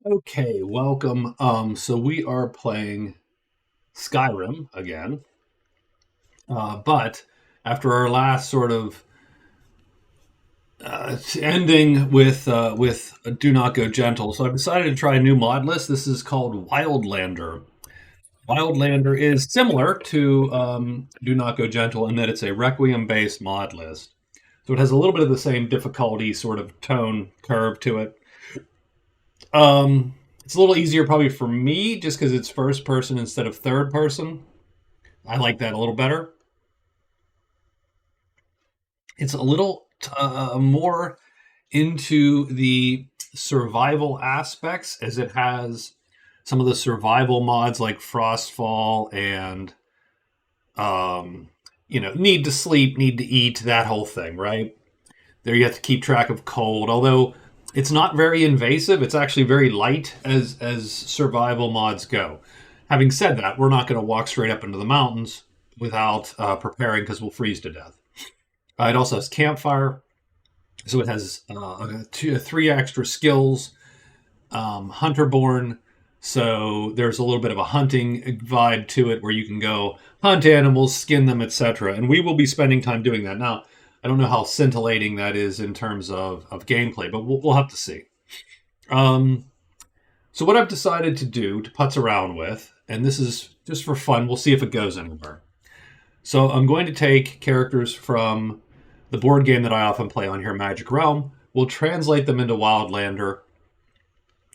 Okay, welcome. So we are playing Skyrim again, but after our last sort of ending with Do Not Go Gentle, so I've decided to try a new mod list. This is called Wildlander. Wildlander is similar to Do Not Go Gentle in that it's a Requiem-based mod list, so it has a little bit of the same difficulty sort of tone curve to it. It's a little easier probably for me just because it's first person instead of third person. I like that a little better. It's a little more into the survival aspects as it has some of the survival mods like Frostfall and need to sleep, need to eat, that whole thing, right? There you have to keep track of cold, although it's not very invasive. It's actually very light as survival mods go. Having said that, we're not going to walk straight up into the mountains without preparing because we'll freeze to death. It also has campfire, so it has three extra skills. Hunterborn, so there's a little bit of a hunting vibe to it where you can go hunt animals, skin them, etc. And we will be spending time doing that. Now, I don't know how scintillating that is in terms of gameplay, but we'll have to see. Um, so what I've decided to do to putz around with, and this is just for fun, we'll see if it goes anywhere. So I'm going to take characters from the board game that I often play on here, Magic Realm. We'll translate them into Wildlander,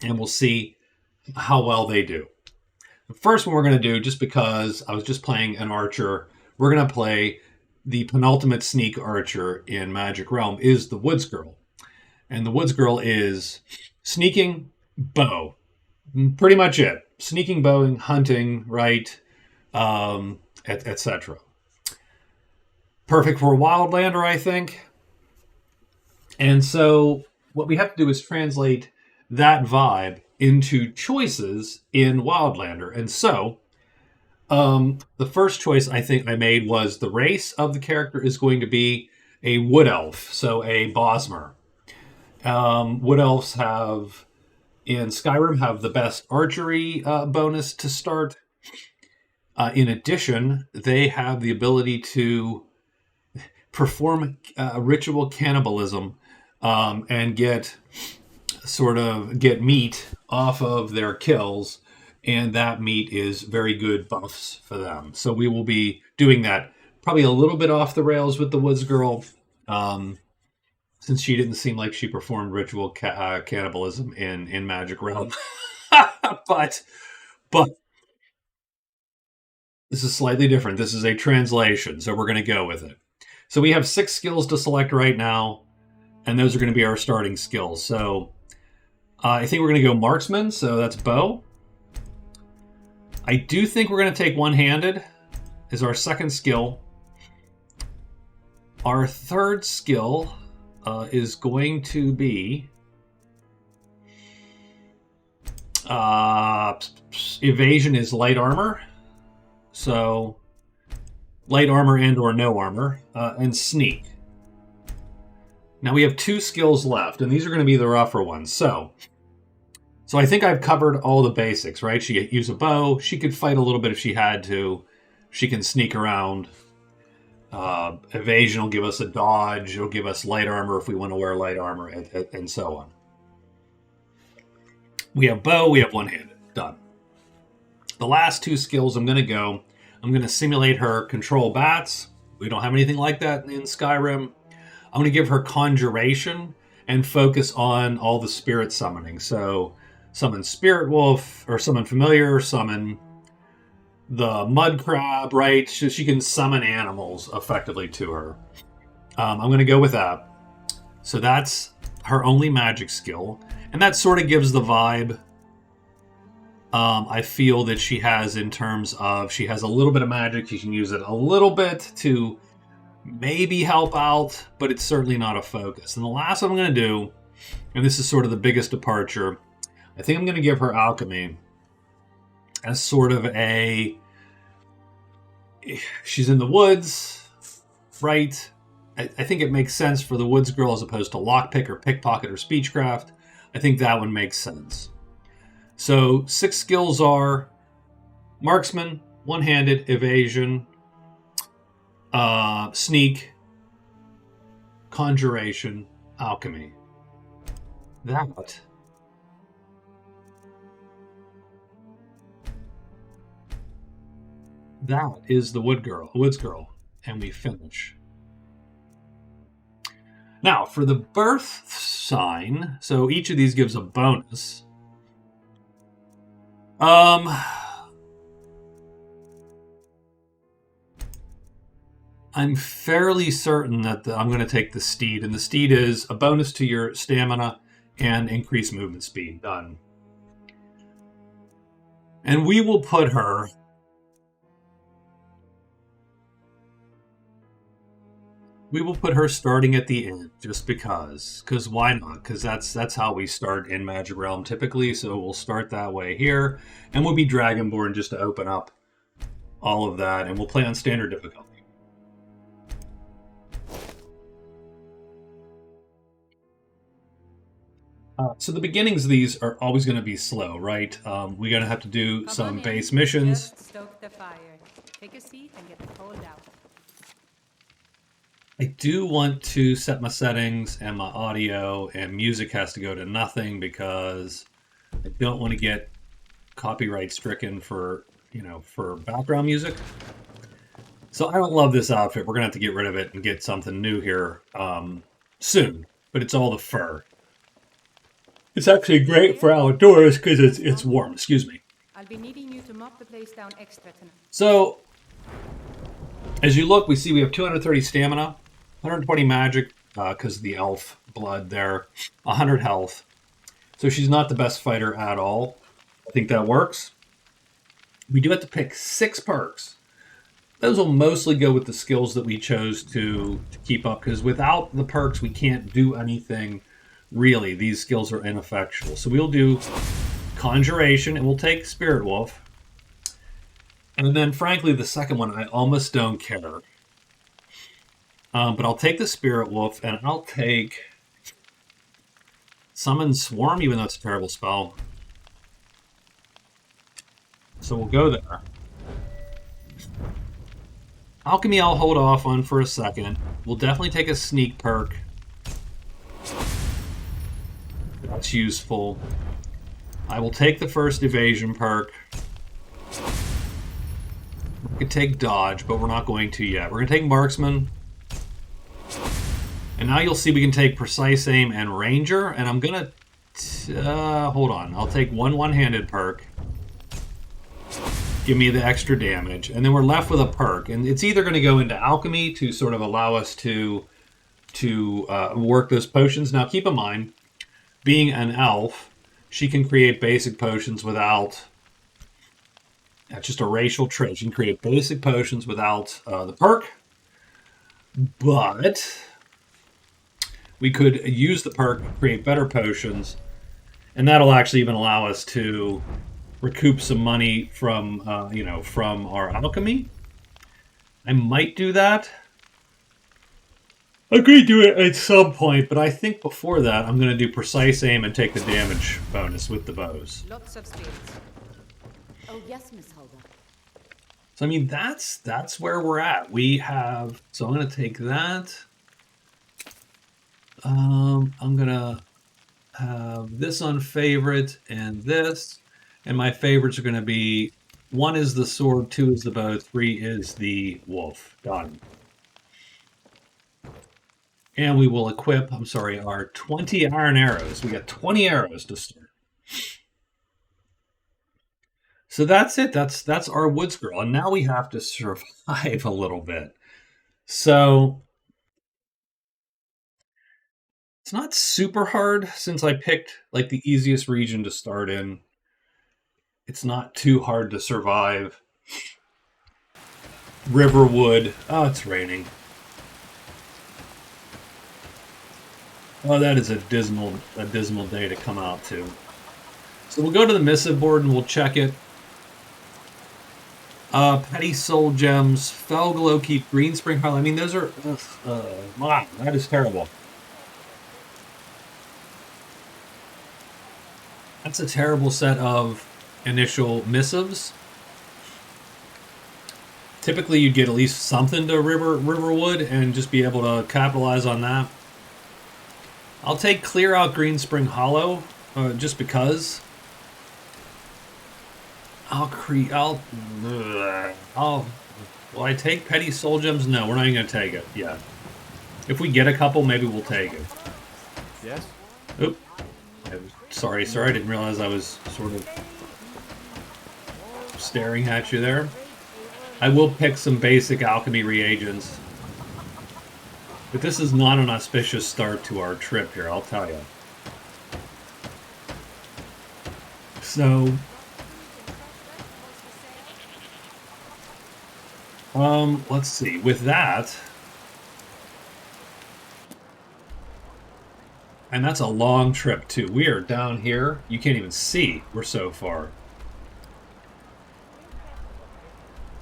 and we'll see how well they do. The first one we're going to do, just because I was just playing an archer, we're going to play the penultimate sneak archer in Magic Realm, is the Woods Girl. And the Woods Girl is sneaking, bow. Pretty much it. Sneaking, bowing, hunting, right, etc. Perfect for Wildlander, I think. And so what we have to do is translate that vibe into choices in Wildlander. And so the first choice I think I made was the race of the character is going to be a wood elf, so a Bosmer. Wood elves have in Skyrim have the best archery bonus to start. In addition, they have the ability to perform ritual cannibalism and get meat off of their kills, and that meat is very good buffs for them. So we will be doing that. Probably a little bit off the rails with the Woods Girl, since she didn't seem like she performed ritual cannibalism in Magic Realm. but but this is slightly different. This is a translation, so we're going to go with it. So we have 6 skills to select right now, and those are going to be our starting skills. So I think we're going to go marksman, so that's bow. I do think we're going to take one-handed as our second skill. Our third skill is going to be evasion is light armor. So light armor and or no armor, and sneak. Now we have 2 skills left, and these are going to be the rougher ones. So I think I've covered all the basics, right? She could use a bow. She could fight a little bit if she had to. She can sneak around. Evasion will give us a dodge. It'll give us light armor if we want to wear light armor, and so on. We have bow. We have one-handed. Done. The last 2 skills I'm going to simulate her control bats. We don't have anything like that in Skyrim. I'm going to give her conjuration and focus on all the spirit summoning. So summon Spirit Wolf, or summon Familiar, summon the Mud Crab, right? She can summon animals effectively to her. I'm going to go with that. So that's her only magic skill. And that sort of gives the vibe I feel that she has, in terms of she has a little bit of magic. She can use it a little bit to maybe help out, but it's certainly not a focus. And the last one I'm going to do, and this is sort of the biggest departure, I think I'm going to give her alchemy as sort of she's in the woods, right? I think it makes sense for the Woods Girl as opposed to lockpick or pickpocket or speechcraft. I think that one makes sense. So 6 skills are marksman, one-handed, evasion, sneak, conjuration, alchemy. That is the woods girl, and we finish. Now, for the birth sign, so each of these gives a bonus. I'm fairly certain that I'm going to take the steed, and the steed is a bonus to your stamina and increased movement speed. Done. And we will put her... We will put her starting at the end, just because. Because why not? Because that's how we start in Magic Realm typically, so we'll start that way here. And we'll be Dragonborn just to open up all of that, and we'll play on standard difficulty. So the beginnings of these are always going to be slow, right? We're going to have to do some base missions. Just stoke the fire. Take a seat and get the cold out. I do want to set my settings, and my audio and music has to go to nothing because I don't want to get copyright stricken for background music. So I don't love this outfit. We're going to have to get rid of it and get something new here soon. But it's all the fur. It's actually great for outdoors because it's warm. Excuse me. I'll be needing you to mop the place down extra tonight. So, as you look, we see we have 230 stamina, 120 magic because of the elf blood there, 100 health. So she's not the best fighter at all. I think that works. We do have to pick 6 perks. Those will mostly go with the skills that we chose to keep up, because without the perks, we can't do anything. Really, these skills are ineffectual. So we'll do Conjuration, and we'll take Spirit Wolf. And then, frankly, the second one, I almost don't care. But I'll take the Spirit Wolf, and I'll take Summon Swarm, even though it's a terrible spell. So we'll go there. Alchemy I'll hold off on for a second. We'll definitely take a Sneak perk. That's useful. I will take the first Evasion perk. We could take Dodge, but we're not going to yet. We're going to take Marksman. And now you'll see we can take Precise Aim and Ranger. And I'm going to... hold on. I'll take one-handed perk. Give me the extra damage. And then we're left with a perk. And it's either going to go into Alchemy to sort of allow us to work those potions. Now, keep in mind, being an elf, she can create basic potions without... That's just a racial trait. She can create basic potions without the perk. But we could use the perk to create better potions. And that'll actually even allow us to recoup some money from, from our alchemy. I might do that. I'm going to do it at some point, but I think before that, I'm going to do Precise Aim and take the damage bonus with the bows. Lots of spirits. Oh, yes, Miss Hulda. So, I mean, that's where we're at. We have... So I'm going to take that. I'm going to have this on favorite and this. And my favorites are going to be... 1 is the sword, 2 is the bow, 3 is the wolf. Done. And we will equip, our 20 iron arrows. We got 20 arrows to start. So that's it. That's our woods girl. And now we have to survive a little bit. So it's not super hard since I picked like the easiest region to start in. It's not too hard to survive. Riverwood. Oh, it's raining. Oh, that is a dismal day to come out to. So we'll go to the missive board and we'll check it. Petty Soul Gems, Fell Glow Keep, Green Spring Highlight. I mean, those are... wow, that is terrible. That's a terrible set of initial missives. Typically, you'd get at least something to Riverwood and just be able to capitalize on that. I'll take clear out Green Spring Hollow, just because. Will I take Petty Soul Gems? No, we're not even going to take it yet. If we get a couple, maybe we'll take it. Yes? Oop. Sorry, sir. I didn't realize I was sort of staring at you there. I will pick some basic alchemy reagents. But this is not an auspicious start to our trip here, I'll tell you. So... let's see. With that... And that's a long trip, too. We are down here. You can't even see. We're so far.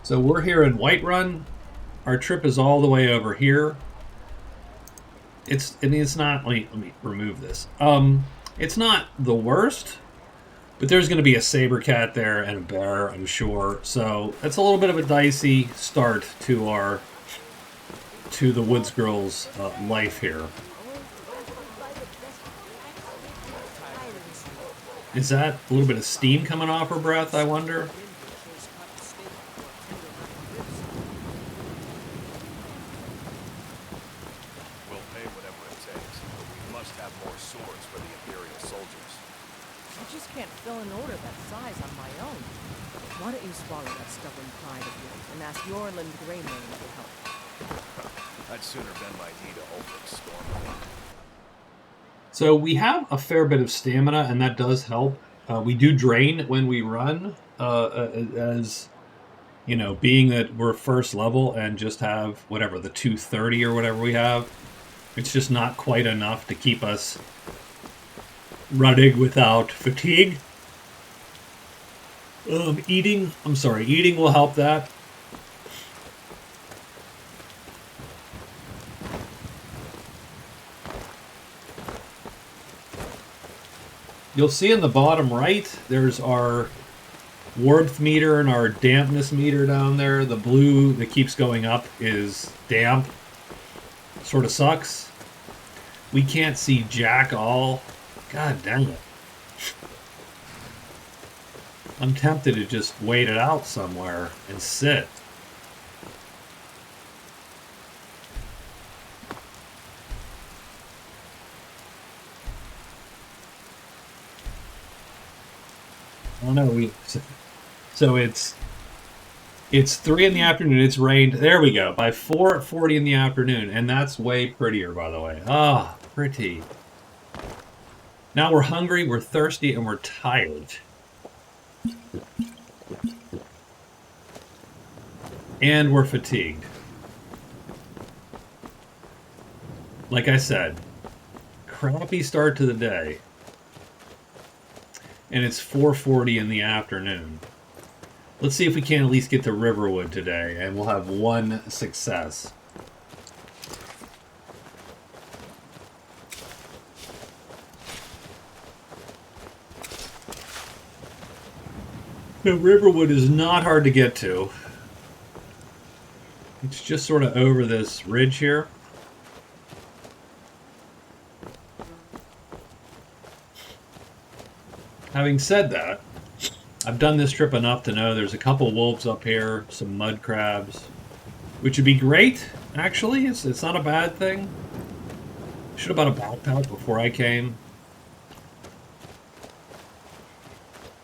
So we're here in Whiterun. Our trip is all the way over here. It's not... Let me remove this. It's not the worst, but there's going to be a saber cat there and a bear, I'm sure. So it's a little bit of a dicey start to the Woods Girls' life here. Is that a little bit of steam coming off her breath, I wonder? We'll pay whatever it takes, but we must have more swords for the Imperial soldiers. I just can't fill an order that size on my own. Why don't you swallow that stubborn pride of yours and ask your Lind Greymane to help? I'd sooner bend my knee to Ulfric's Stormwind. So we have a fair bit of stamina, and that does help. We do drain when we run, as you know, being that we're first level and just have whatever the 230 or whatever we have. It's just not quite enough to keep us running without fatigue. Eating will help that. You'll see in the bottom right, there's our warmth meter and our dampness meter down there. The blue that keeps going up is damp. Sort of sucks. We can't see jack all. God dang it. I'm tempted to just wait it out somewhere and sit. Oh no, so it's 3 in the afternoon, it's rained, there we go, by 4:40 in the afternoon, and that's way prettier, by the way. Ah, pretty. Now we're hungry, we're thirsty, and we're tired. And we're fatigued. Like I said, crappy start to the day. And it's 4:40 in the afternoon. Let's see if we can at least get to Riverwood today, and we'll have one success. Now, Riverwood is not hard to get to. It's just sort of over this ridge here. Having said that, I've done this trip enough to know there's a couple wolves up here, some mud crabs, which would be great, actually. It's not a bad thing. Should have bought a backpack before I came.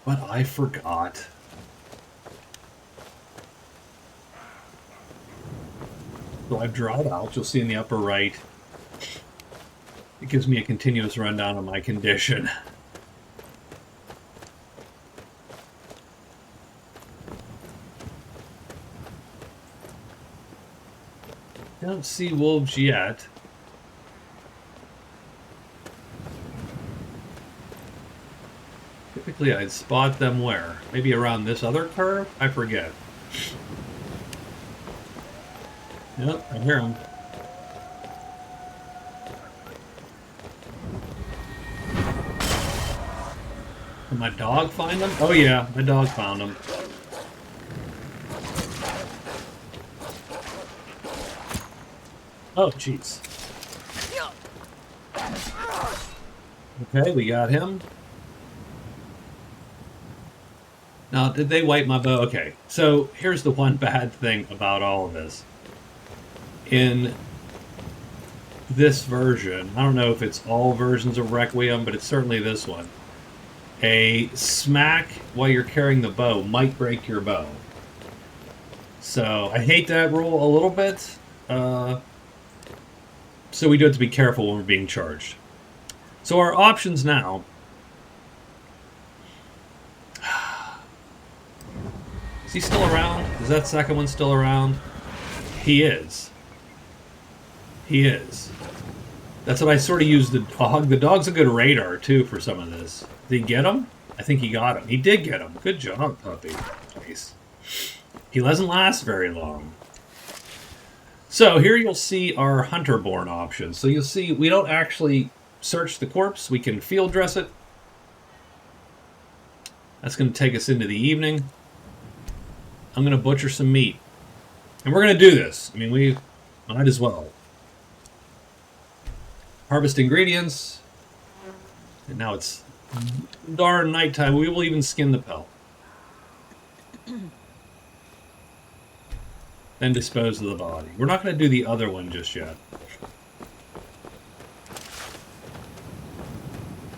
But I forgot. So I've dried out, you'll see in the upper right. It gives me a continuous rundown of my condition. Don't see wolves yet. Typically I'd spot them where? Maybe around this other curve? I forget. Yep, I hear them. my dog find them? Oh yeah, my dog found them. Oh, jeez. Okay, we got him. Now, did they wipe my bow? Okay, so here's the one bad thing about all of this. In this version, I don't know if it's all versions of Requiem, but it's certainly this one. A smack while you're carrying the bow might break your bow. So I hate that rule a little bit. So we do have to be careful when we're being charged. So our options now. Is he still around? Is that second one still around? He is. He is. That's what I sort of use the dog. The dog's a good radar, too, for some of this. Did he get him? I think he got him. He did get him. Good job, puppy. Nice. He doesn't last very long. So here you'll see our Hunter-born options. So you'll see we don't actually search the corpse. We can field dress it. That's going to take us into the evening. I'm going to butcher some meat. And we're going to do this. I mean, we might as well. Harvest ingredients. And now it's darn nighttime. We will even skin the pelt. Then dispose of the body. We're not going to do the other one just yet.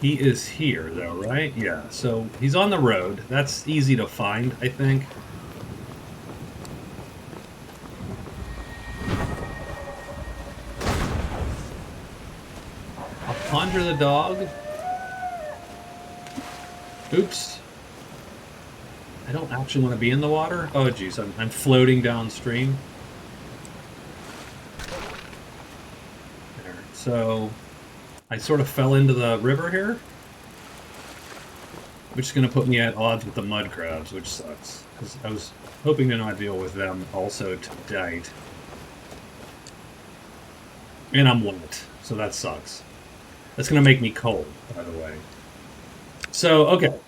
He is here, though, right? Yeah, so he's on the road. That's easy to find, I think. I'll conjure the dog. Oops. I don't actually want to be in the water. Oh, geez, I'm floating downstream. There. So, I sort of fell into the river here, which is going to put me at odds with the mud crabs, which sucks. Because I was hoping to not deal with them also tonight. And I'm wet, so that sucks. That's going to make me cold, by the way. So, okay.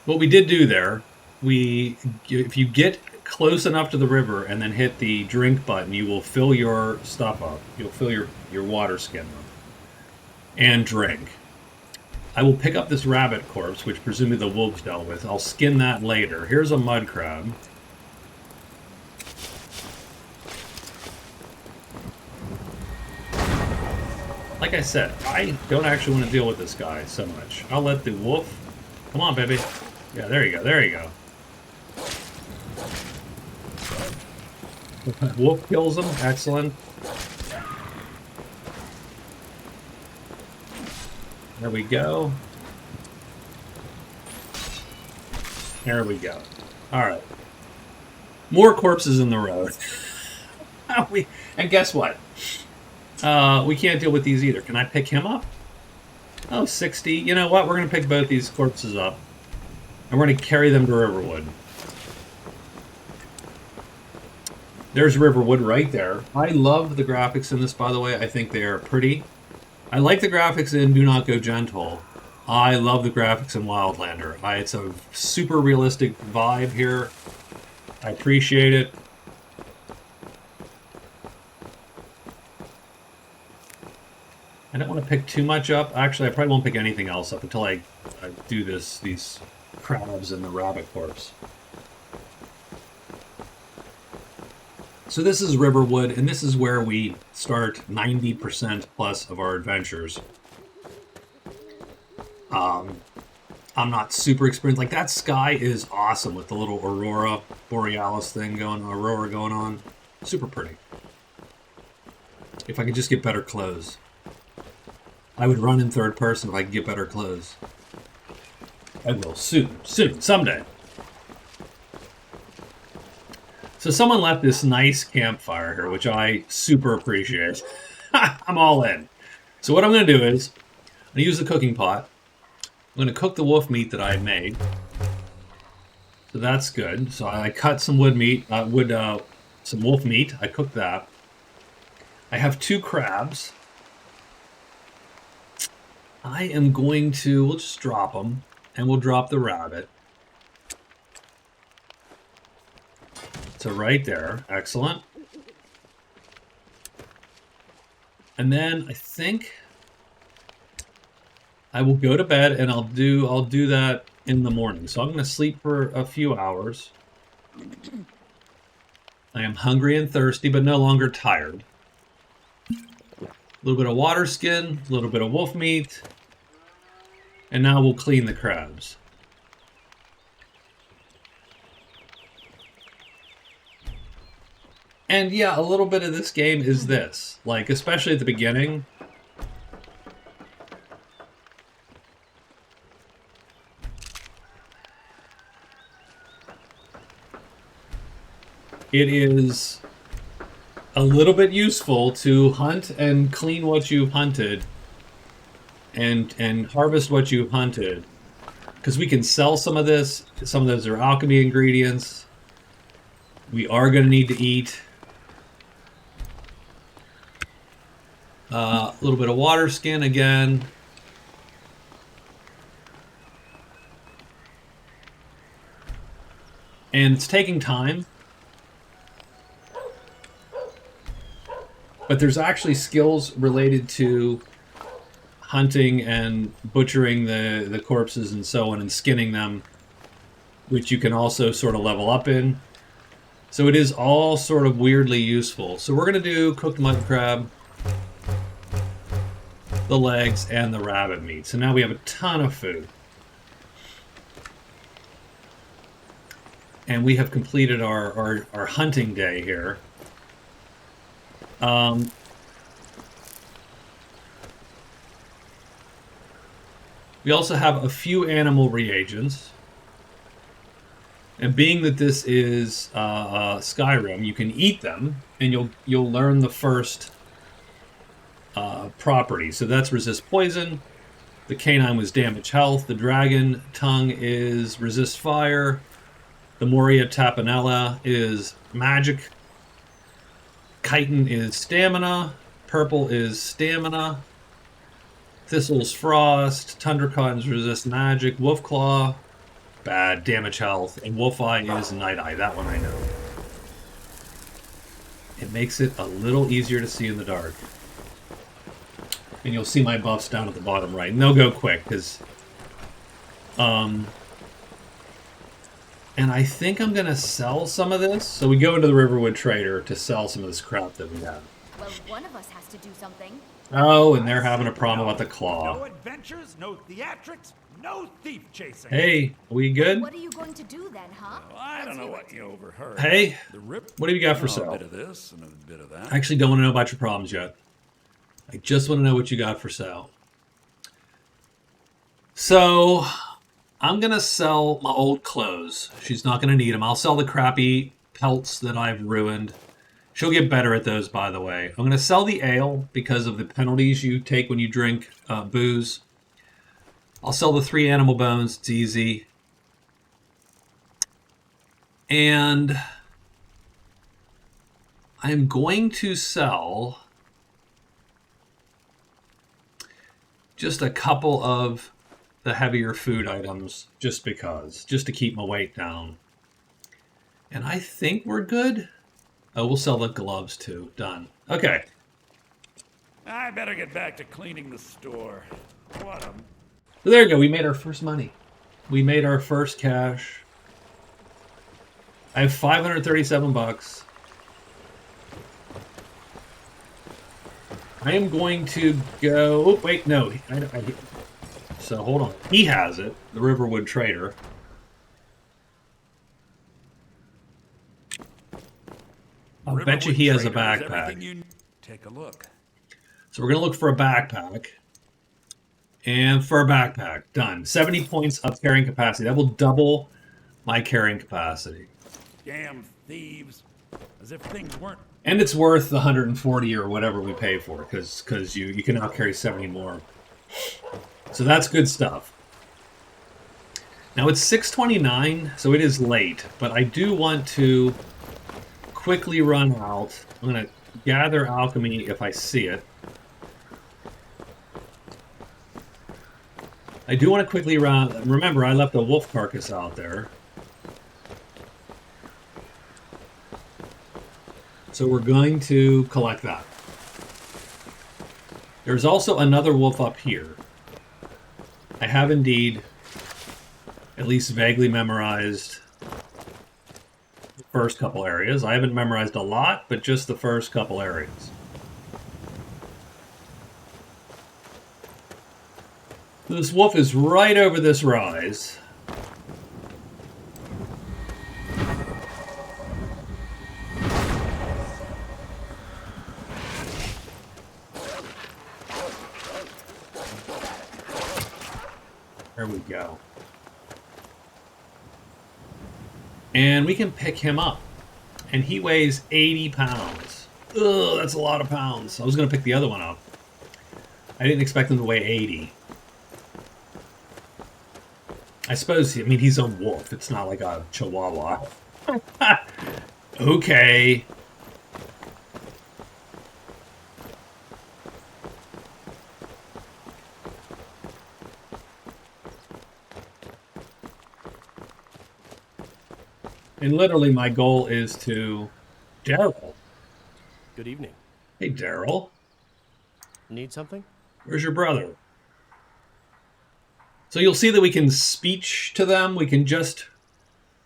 What we did do there, if you get close enough to the river and then hit the drink button, you will fill your stuff up. You'll fill your water skin up. And drink. I will pick up this rabbit corpse, which presumably the wolves dealt with. I'll skin that later. Here's a mud crab. Like I said, I don't actually want to deal with this guy so much. I'll let the wolf... Come on, baby. Yeah, there you go, there you go. Wolf kills him, excellent. There we go. There we go. Alright. More corpses in the road. And guess what? We can't deal with these either. Can I pick him up? Oh, 60. You know what? We're going to pick both these corpses up. And we're going to carry them to Riverwood. There's Riverwood right there. I love the graphics in this, by the way. I think they are pretty. I like the graphics in Do Not Go Gentle. I love the graphics in Wildlander. It's a super realistic vibe here. I appreciate it. I don't want to pick too much up. Actually, I probably won't pick anything else up until I do these crabs and the rabbit corpse. So this is Riverwood, and this is where we start 90% plus of our adventures. I'm not super experienced. Like, that sky is awesome with the little Aurora Borealis thing going on. Super pretty. If I could just get better clothes. I would run in third person if I could get better clothes. I will soon, someday. So someone left this nice campfire here, which I super appreciate. I'm all in. So what I'm going to do is, I'm going to use the cooking pot. I'm going to cook the wolf meat that I made. So that's good. So I cut some some wolf meat. I cooked that. I have 2 crabs. I am going to... We'll just drop them. And we'll drop the rabbit. So right there. Excellent. And then I think I will go to bed and I'll do that in the morning. So I'm going to sleep for a few hours. I am hungry and thirsty, but no longer tired. A little bit of water skin, a little bit of wolf meat. And now we'll clean the crabs. And yeah, a little bit of this game is this. Like, especially at the beginning. It is a little bit useful to hunt and clean what you've hunted. And harvest what you've hunted. Because we can sell some of this. Some of those are alchemy ingredients. We are going to need to eat. A little bit of water skin again. And it's taking time. But there's actually skills related to hunting and butchering the corpses and so on and skinning them, which you can also sort of level up in. So it is all sort of weirdly useful. So we're going to do cooked mud crab, the legs, and the rabbit meat. So now we have a ton of food. And we have completed our hunting day here. We also have a few animal reagents. And being that this is Skyrim, you can eat them, and you'll learn the first property. So that's resist poison. The canine was damage health. The dragon tongue is resist fire. The Moria tapanella is magic. Chitin is stamina. Purple is stamina. Thistle's frost. Tundracons resist magic. Wolfclaw, bad, damage health. And Wolf Eye is Night Eye. That one I know. It makes it a little easier to see in the dark. And you'll see my buffs down at the bottom right. And they'll go quick, because... And I think I'm going to sell some of this. So we go into the Riverwood Trader to sell some of this crap that we have. Well, one of us has to do something. Oh, and they're having a problem about the claw. No adventures, no theatrics, no thief chasing. Hey, we good? What are you going to do then, huh? I don't know what you overheard. Hey, The rip. what do you got for A sale? bit of this and a bit of that. I actually don't want to know about your problems yet. I just want to know what you got for sale. So, I'm going to sell my old clothes. She's not going to need them. I'll sell the crappy pelts that I've ruined. She'll get better at those, by the way. I'm going to sell the ale because of the penalties you take when you drink booze. I'll sell the 3 animal bones. It's easy. And I'm going to sell just a couple of the heavier food items just because, just to keep my weight down. And I think we're good. Oh, we'll sell the gloves too. Done. Okay. I better get back to cleaning the store. What a... So there you go. We made our first money. We made our first cash. I have 537 bucks. I am going to go... Oh, wait, no. So, hold on. He has it. The Riverwood Trader. I'll bet you he has a backpack. Take a look. So we're going to look for a backpack. And for a backpack. Done. 70 points of carrying capacity. That will double my carrying capacity. Damn thieves. As if things weren't... And it's worth the 140 or whatever we pay for, because you can now carry 70 more. So that's good stuff. Now it's 6:29, so it is late, but I do want to quickly run out. I'm going to gather alchemy if I see it. I do want to quickly remember I left a wolf carcass out there. So we're going to collect that. There's also another wolf up here. I have indeed at least vaguely memorized the first couple areas. I haven't memorized a lot, but just the first couple areas. So this wolf is right over this rise. There we go. And we can pick him up. And he weighs 80 pounds. Ugh, that's a lot of pounds. I was going to pick the other one up. I didn't expect him to weigh 80. I suppose, I mean, he's a wolf. It's not like a chihuahua. Okay. And literally my goal is to... Daryl. Good evening. Hey, Daryl. Need something? Where's your brother? So you'll see that we can speech to them. We can just...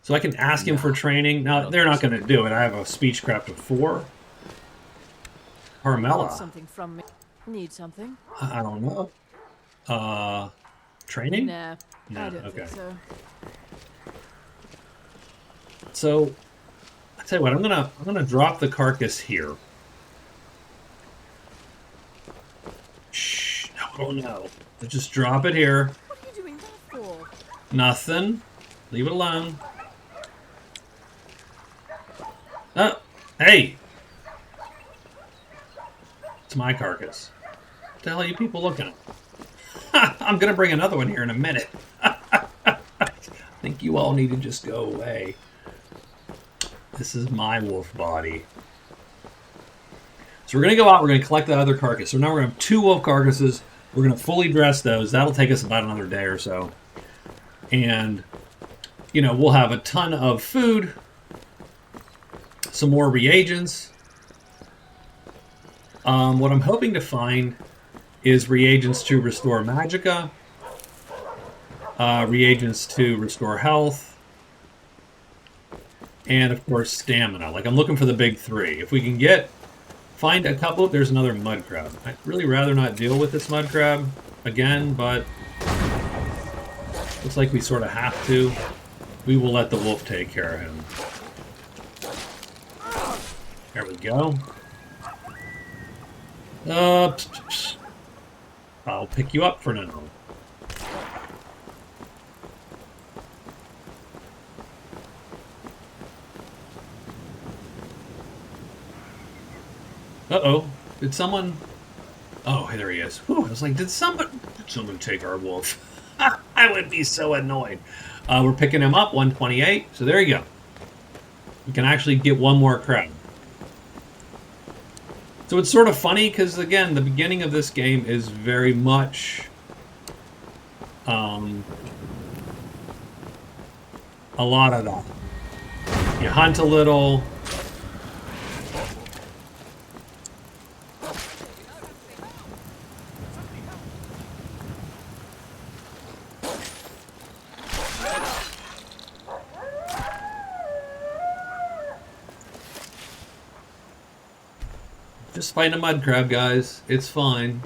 So I can ask him for training. Now, they're not going to do it. I have a speechcraft of 4. Want Carmela. something from me? Need something? I don't know. Training? Nah, No, I don't okay. think so. So, I tell you what, I'm gonna drop the carcass here. Shh, no. Let's just drop it here. What are you doing that for? Nothing. Leave it alone. Oh, hey! It's my carcass. What the hell are you people looking at? I'm gonna bring another one here in a minute. I think you all need to just go away. This is my wolf body. So we're going to go out, we're going to collect the other carcass. So now we're going to have 2 wolf carcasses. We're going to fully dress those. That'll take us about another day or so. And, you know, we'll have a ton of food, some more reagents. What I'm hoping to find is reagents to restore magicka, reagents to restore health, and, of course, stamina. Like, I'm looking for the big 3. If we can find a couple... There's another mud crab. I'd really rather not deal with this mud crab again, but... looks like we sort of have to. We will let the wolf take care of him. There we go. I'll pick you up for now. Uh-oh. Did someone... Oh, there he is. Whew, I was like, did someone take our wolf? I would be so annoyed. We're picking him up, 128. So there you go. We can actually get one more crab. So it's sort of funny because, again, the beginning of this game is very much... a lot of that. You hunt a little... Just fighting a mud crab, guys. It's fine.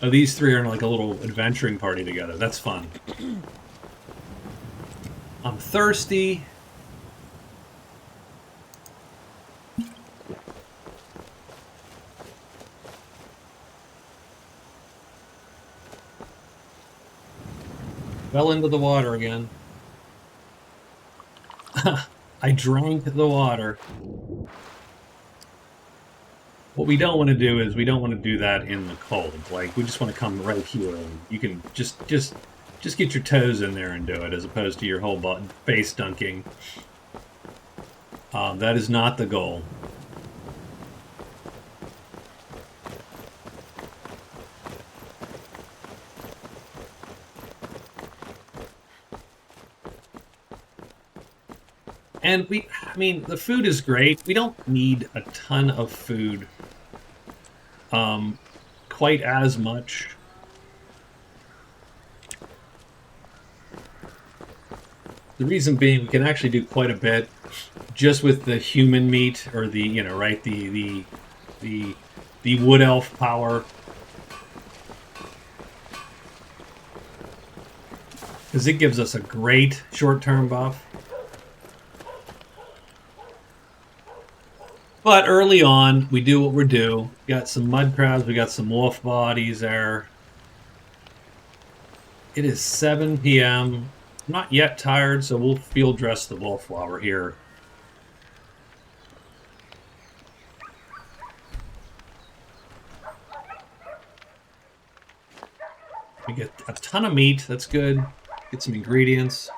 Oh, these 3 are in like a little adventuring party together. That's fun. I'm thirsty. Fell into the water again. I drank the water. What we don't want to do is we don't want to do that in the cold. Like, we just want to come right here and you can just get your toes in there and do it, as opposed to your whole face dunking. That is not the goal. And I mean, the food is great. We don't need a ton of food. Quite as much. The reason being, we can actually do quite a bit just with the human meat, or the, you know, right, the wood elf power. Because it gives us a great short-term buff. But early on, we do what we do. Got some mud crabs, we got some wolf bodies there. It is 7 p.m. I'm not yet tired, so we'll field dress the wolf while we're here. We get a ton of meat, that's good. Get some ingredients.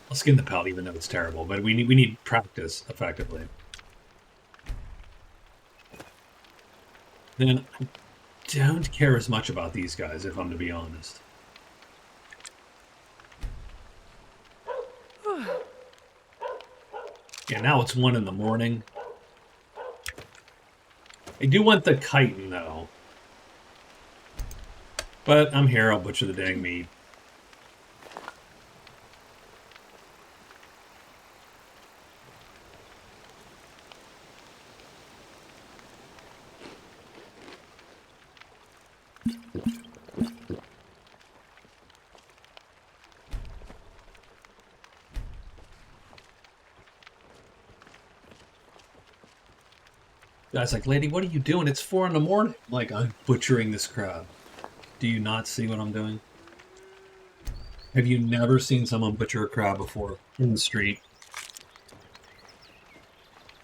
I'll skin the pelt even though it's terrible, but we need practice effectively. Then I don't care as much about these guys, if I'm to be honest. Yeah, now it's 1 in the morning. I do want the chitin, though. But I'm here, I'll butcher the dang meat. Guy's like, lady, what are you doing? It's 4 in the morning. Like, I'm butchering this crab. Do you not see what I'm doing? Have you never seen someone butcher a crab before in the street?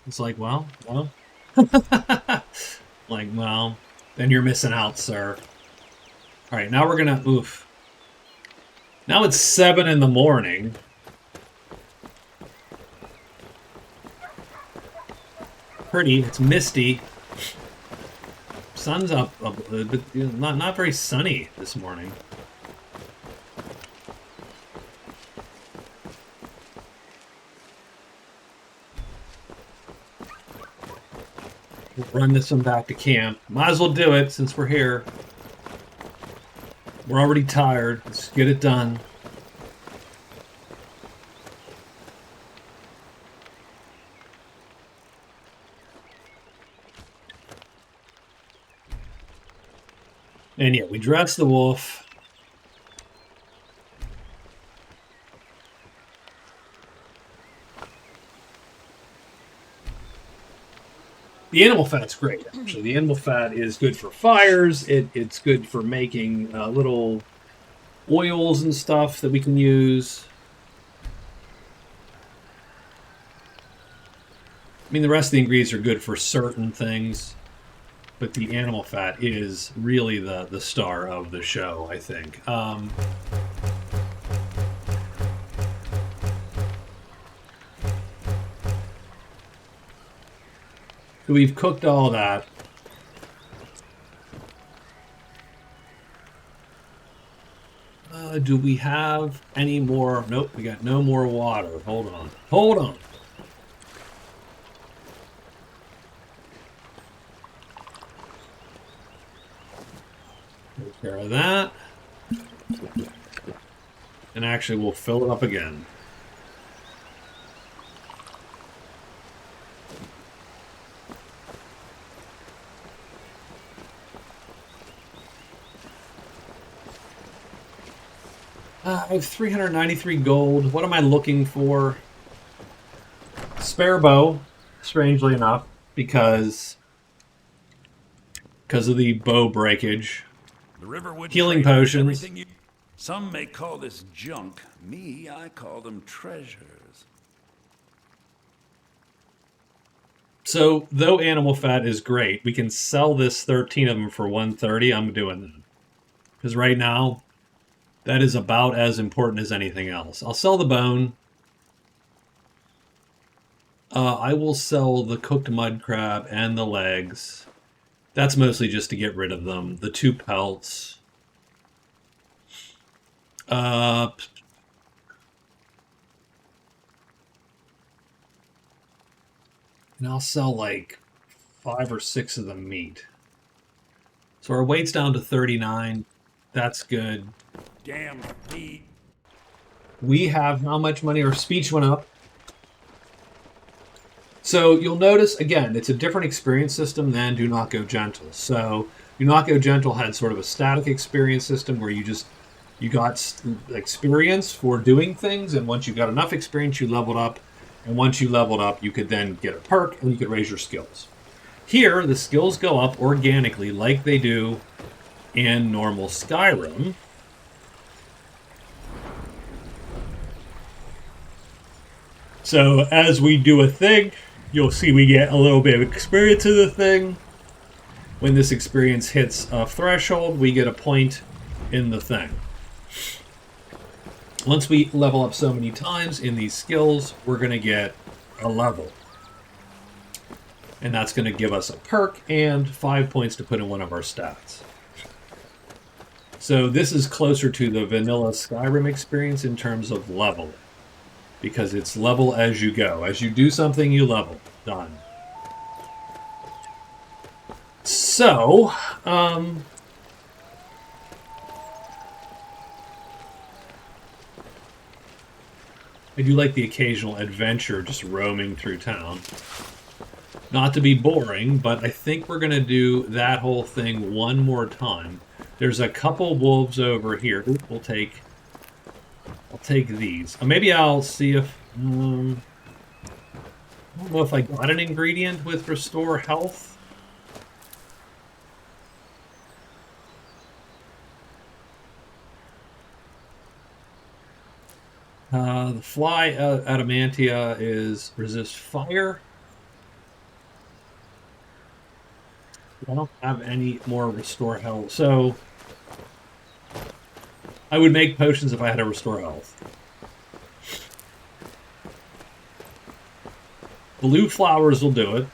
It's like, well. Like, well, then you're missing out, sir. All right, now we're gonna, oof. Now it's 7 in the morning. Pretty, it's misty. Sun's up, but not very sunny this morning. We'll run this one back to camp. Might as well do it since we're here. We're already tired. Let's get it done. And yeah, we dress the wolf. The animal fat's great, actually. The animal fat is good for fires. It's good for making little oils and stuff that we can use. I mean, the rest of the ingredients are good for certain things. But the animal fat is really the star of the show, I think. So we've cooked all that. Do we have any more? Nope, we got no more water. Hold on. Hold on. Take care of that. And actually, we'll fill it up again. I have 393 gold. What am I looking for? Spare bow, strangely enough, because of the bow breakage. The river would Healing potions. Some may call this junk. Me, I call them treasures. So, though animal fat is great, we can sell this 13 of them for 130. I'm doing that. Because right now, that is about as important as anything else. I'll sell the bone. I will sell the cooked mud crab and the legs. That's mostly just to get rid of them. The 2 pelts. And I'll sell like 5 or 6 of the meat. So our weight's down to 39. That's good. Damn meat. We have how much money? Our speech went up. So you'll notice, again, it's a different experience system than Do Not Go Gentle. So Do Not Go Gentle had sort of a static experience system where you got experience for doing things, and once you got enough experience, you leveled up. And once you leveled up, you could then get a perk, and you could raise your skills. Here, the skills go up organically like they do in normal Skyrim. So as we do a thing, you'll see we get a little bit of experience in the thing. When this experience hits a threshold, we get a point in the thing. Once we level up so many times in these skills, we're going to get a level. And that's going to give us a perk and 5 points to put in one of our stats. So this is closer to the vanilla Skyrim experience in terms of level. Because it's level as you go. As you do something, you level. Done. So, I do like the occasional adventure just roaming through town. Not to be boring, but I think we're going to do that whole thing one more time. There's a couple wolves over here. I'll take these. Maybe I'll see if... I don't know if I got an ingredient with Restore Health. The Fly Adamantia is Resist Fire. I don't have any more Restore Health, so... I would make potions if I had a Restore Health. Blue flowers will do it.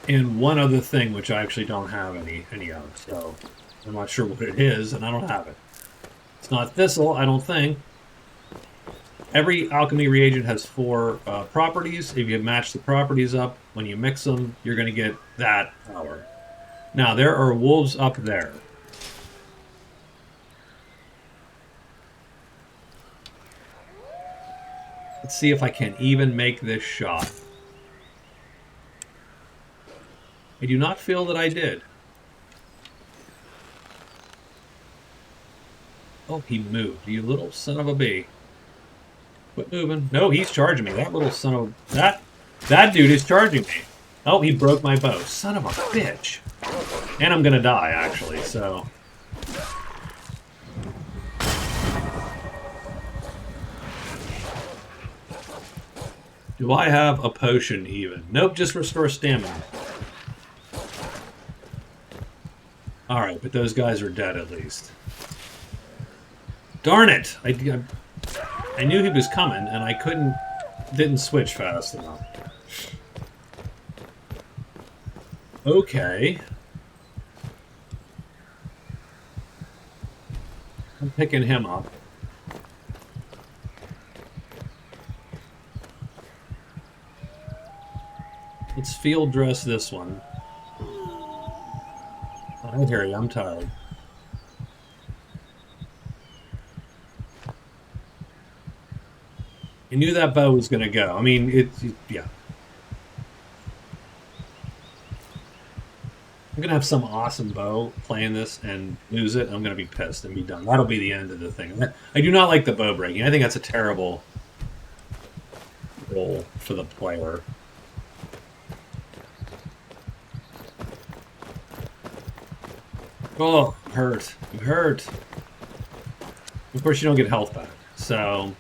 And one other thing, which I actually don't have any of, so I'm not sure what it is, and I don't have it. It's not thistle, I don't think. Every alchemy reagent has 4 properties. If you match the properties up, when you mix them, you're going to get that power. Now, there are wolves up there. Let's see if I can even make this shot. I do not feel that I did. Oh, he moved. You little son of a bee. Quit moving. No, he's charging me. That little son of... That dude is charging me. Oh, he broke my bow. Son of a bitch. And I'm gonna die, actually, so... Do I have a potion, even? Nope, just restore stamina. Alright, but those guys are dead, at least. Darn it! I knew he was coming, and I didn't switch fast enough. Okay. I'm picking him up. Let's field dress this one. I hear you, I'm tired. I knew that bow was going to go. I mean, yeah. I'm going to have some awesome bow playing this and lose it. I'm going to be pissed and be done. That'll be the end of the thing. I do not like the bow breaking. I think that's a terrible role for the player. Oh, hurt. I'm hurt. Of course, you don't get health back. So...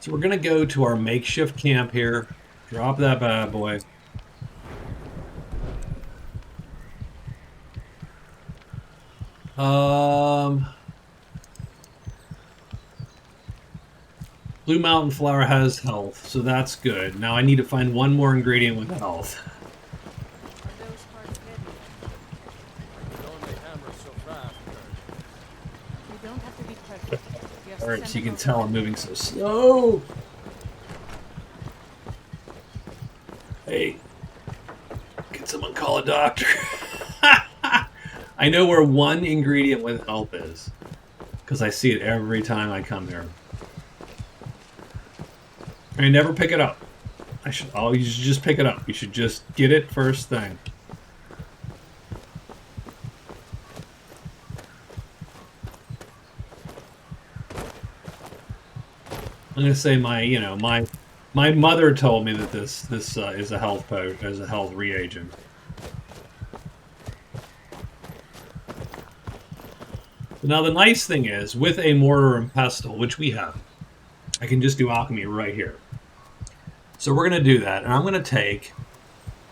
So we're going to go to our makeshift camp here. Drop that bad boy. Blue Mountain Flower has health, so that's good. Now I need to find one more ingredient with health. Are those parts heavy? You don't have to be perfect. Just Alright, send so you them can over tell I'm when- moving so slow. Hey, can someone call a doctor? I know where one ingredient with health is, because I see it every time I come here. I never pick it up. You should just pick it up. You should just get it first thing. I'm gonna say my mother told me that this is a health is a health reagent. Now the nice thing is, with a mortar and pestle, which we have, I can just do alchemy right here. So we're gonna do that, and I'm gonna take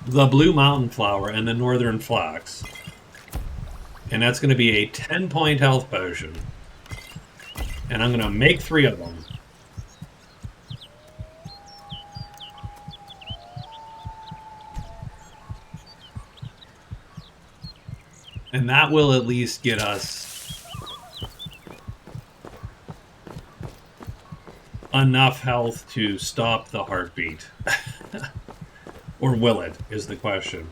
the blue mountain flower and the northern flax, and that's gonna be a 10-point health potion, and I'm gonna make 3 of them. And that will at least get us enough health to stop the heartbeat. Or will it, is the question.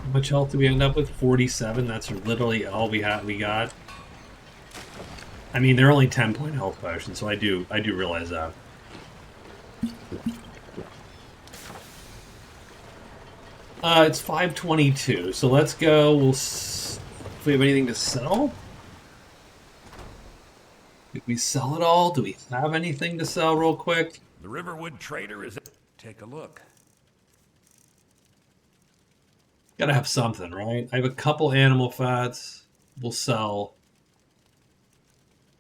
How much health do we end up with? 47. That's literally all we got. I mean, they're only 10-point health potions, so I do realize that. It's 5:22, so let's go. If we have anything to sell? Did we sell it all? Do we have anything to sell real quick? The Riverwood Trader is... Take a look. Gotta have something, right? I have a couple animal fats. We'll sell.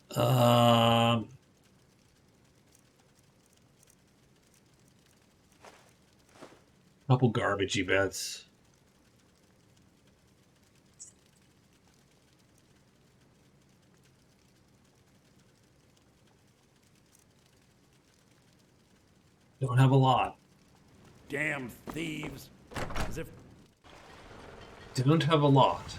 Couple garbagey bits. Don't have a lot. Damn thieves. As if... Don't have a lot.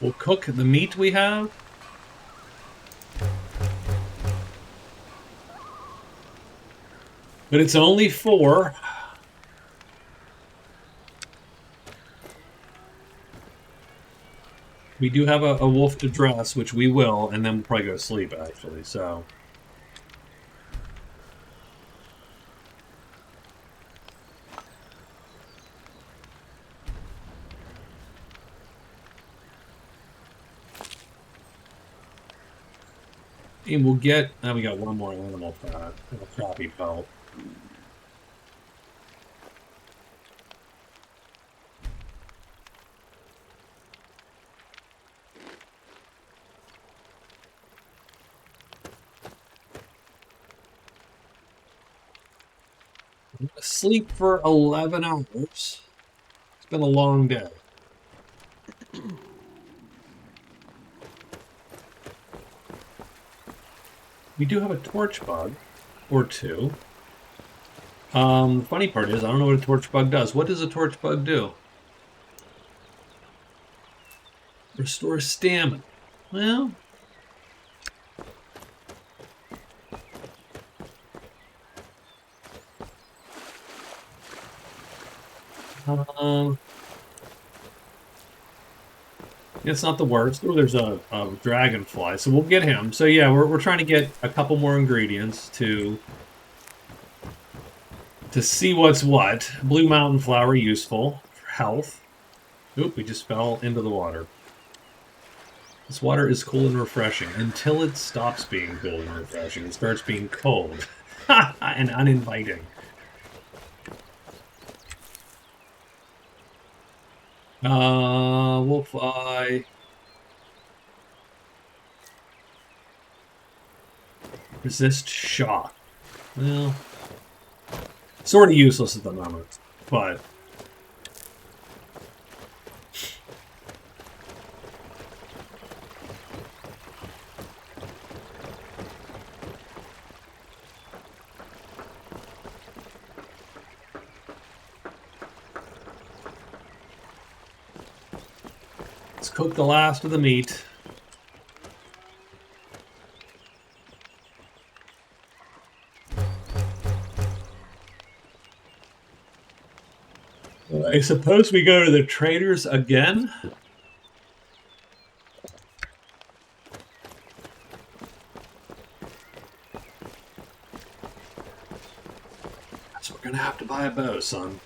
We'll cook the meat we have. But it's only 4. We do have a wolf to dress, which we will, and then we'll probably go to sleep, actually, so... And we'll get... Now we got one more animal fat, and a crappy pelt. I'm gonna sleep for 11 hours. It's been a long day. We do have a torch bug, or 2. The funny part is, I don't know what a torch bug does. What does a torch bug do? Restore stamina. Well... It's not the worst. Oh, there's a dragonfly, so we'll get him. So yeah, we're trying to get a couple more ingredients to see what's what. Blue mountain flower, useful for health. Oop, we just fell into the water. This water is cool and refreshing until it stops being cool and refreshing. It starts being cold and uninviting. We'll fly. Resist shock. Well, sort of useless at the moment, but let's cook the last of the meat. I suppose we go to the traders again. So we're gonna have to buy a bow, son.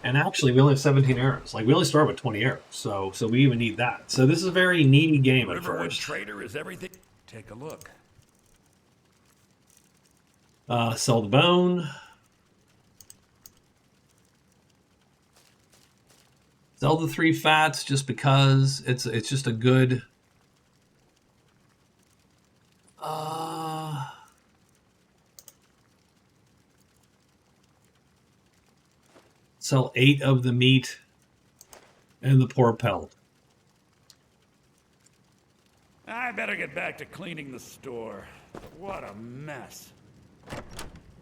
And actually, we only have 17 arrows. Like, we only start with 20 arrows, so we even need that. So this is a very needy game at Riverwood first. Trader is everything. Take a look. Sell the bone. Sell the 3 fats just because it's just a good. Sell 8 of the meat and the poor pelt. I better get back to cleaning the store. What a mess.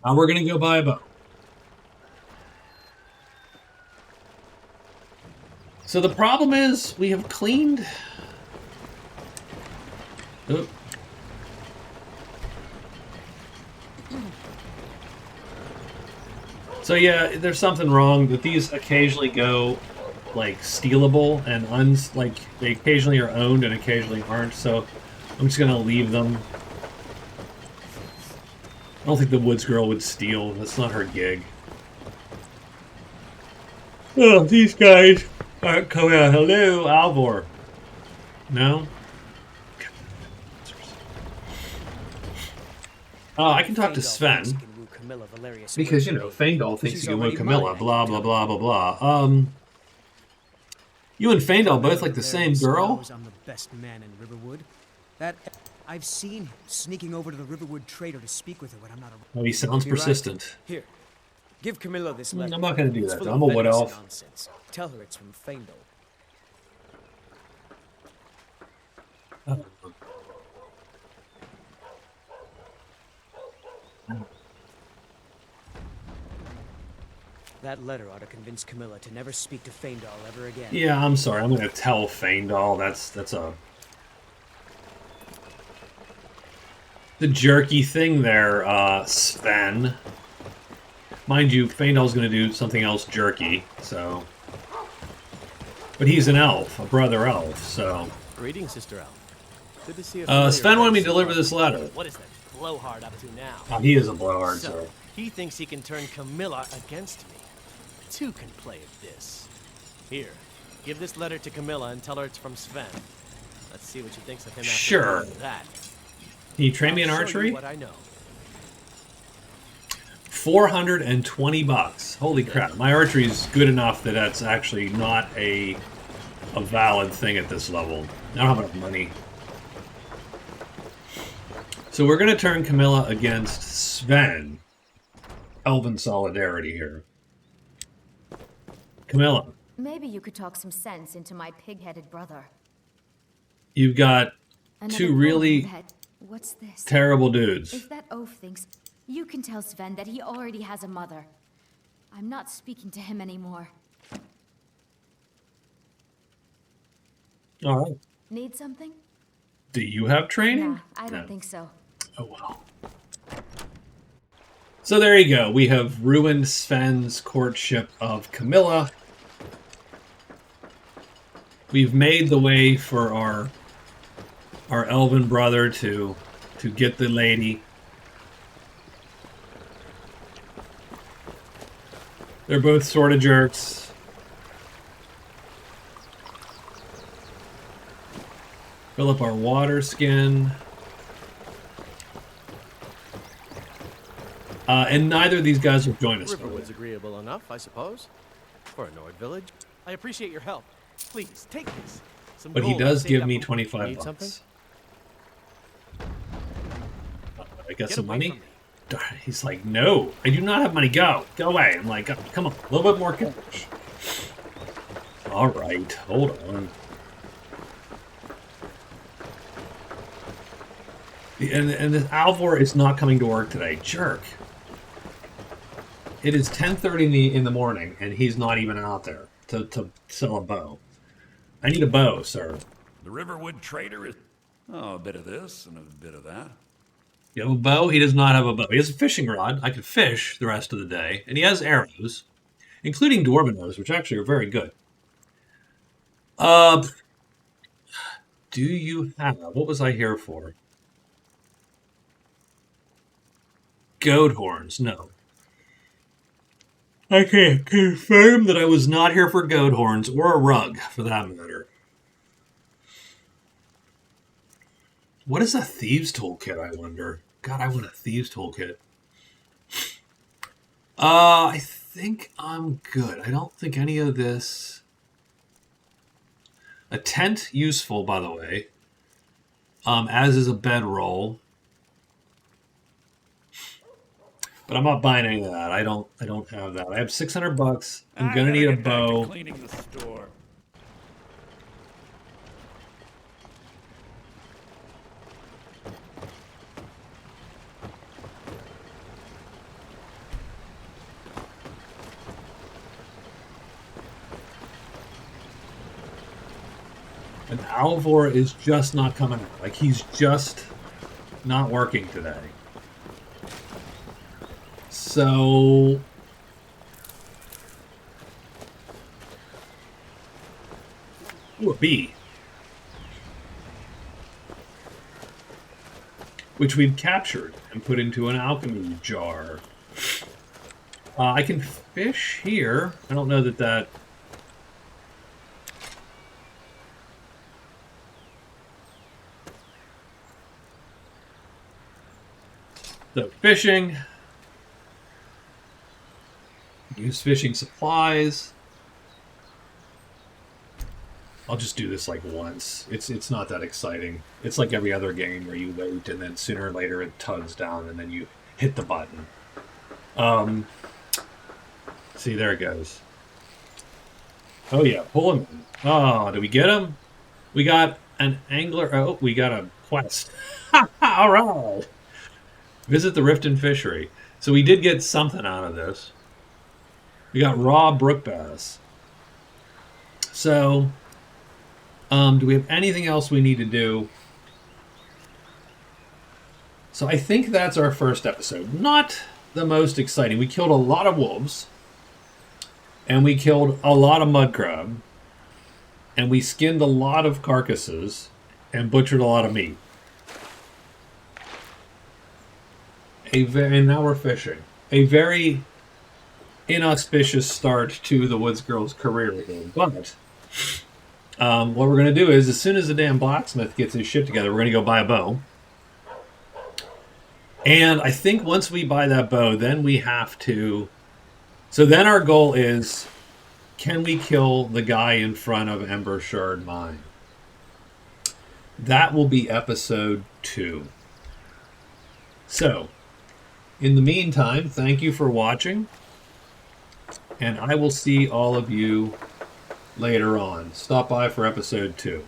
Now we're gonna go buy a bow. So the problem is we have cleaned. Oh. So yeah, there's something wrong that these occasionally go like stealable and like they occasionally are owned and occasionally aren't. So I'm just gonna leave them. I don't think the woods girl would steal. That's not her gig. Oh, these guys aren't coming out. Hello, Alvor. No? I can talk to Sven. Because, you know, Faendal thinks he can woo Camilla. Blah, blah, blah, blah, blah. You and Faendal both like the same girl? I'm the best man in Riverwood. That I've seen him sneaking over to the Riverwood trader to speak with her when I'm not around. Oh, he sounds persistent. Here, give Camilla this letter. I'm not going to do It's that. full I'm a of wood venison elf. nonsense. Tell her it's from Faendal. That letter ought to convince Camilla to never speak to Faendal ever again. Yeah, I'm sorry. I'm going to tell Faendal. That's a... the jerky thing there, Sven. Mind you, Faendal's going to do something else jerky, so... But he's an elf, a brother elf, so... Greetings, Sister Elf. Good to see you. Sven wanted me to deliver this letter. What is that blowhard up to now? Oh, he is a blowhard, So, so... he thinks he can turn Camilla against me. Two can play at this. Here, give this letter to Camilla and tell her it's from Sven. Let's see what she thinks of him after Sure. doing that. Can you train me in I'll show archery? you what I know. 420 bucks. Holy crap. My archery is good enough that that's actually not a valid thing at this level. I don't have enough money. So we're going to turn Camilla against Sven. Elven solidarity here. Camilla, Maybe you could talk some sense into my pig-headed brother. you've got Another two really bullhead. What's this? terrible dudes. If that oaf thinks, you can tell Sven that he already has a mother. I'm not speaking to him anymore. All right. Need something? Do you have training? Nah, I don't No. think so. Oh, well. So there you go. We have ruined Sven's courtship of Camilla. we've made the way for our elven brother to get the lady. They're both sort of jerks. Fill up our water skin. And neither of these guys will join us. Riverwood's agreeable enough, I suppose. For a Nord village. I appreciate your help. Please, take this. Some But he gold I does saved give up me from- 25 Need bucks. something? I got Get some away money. from me. Darn, he's like, no, I do not have money. Go away. I'm like, come on, a little bit more cash. All right, hold on. And this Alvor is not coming to work today. Jerk. It is 10:30 in the morning, and he's not even out there to sell a bow. I need a bow, sir. The Riverwood trader is... Oh, a bit of this and a bit of that. You have a bow? He does not have a bow. He has a fishing rod. I could fish the rest of the day. And he has arrows, including dwarven arrows, which actually are very good. Do you have... What was I here for? Goat horns. No. I can confirm that I was not here for goat horns, or a rug, for that matter. What is a thieves' toolkit, I wonder? God, I want a thieves' toolkit. I think I'm good. I don't think any of this... A tent, useful, by the way. As is a bedroll. But I'm not buying any of that. I don't have that. I have 600 bucks. I'm gonna need a Get back to bow. cleaning the store. And Alvor is just not coming out. Like, he's just not working today. So... Ooh, a bee. Which we've captured and put into an alchemy jar. I can fish here. I don't know that... So, fishing. Use fishing supplies. I'll just do this like once. It's not that exciting. It's like every other game where you wait and then sooner or later it tugs down and then you hit the button. See, there it goes. Oh yeah, pull him in. Oh, did we get him? We got an angler. Oh, we got a quest. All right. Visit the Riften Fishery. So we did get something out of this. We got raw brook bass. So, do we have anything else we need to do? So I think that's our first episode. Not the most exciting. We killed a lot of wolves. And we killed a lot of mud crab. And we skinned a lot of carcasses. And butchered a lot of meat. And now we're fishing. A very inauspicious start to the Woods Girl's career again. But what we're going to do is, as soon as the damn blacksmith gets his shit together, we're going to go buy a bow. And I think once we buy that bow, then we have to... So then our goal is, can we kill the guy in front of Ember Shard Mine? That will be episode 2. So... in the meantime, thank you for watching, and I will see all of you later on. Stop by for episode 2.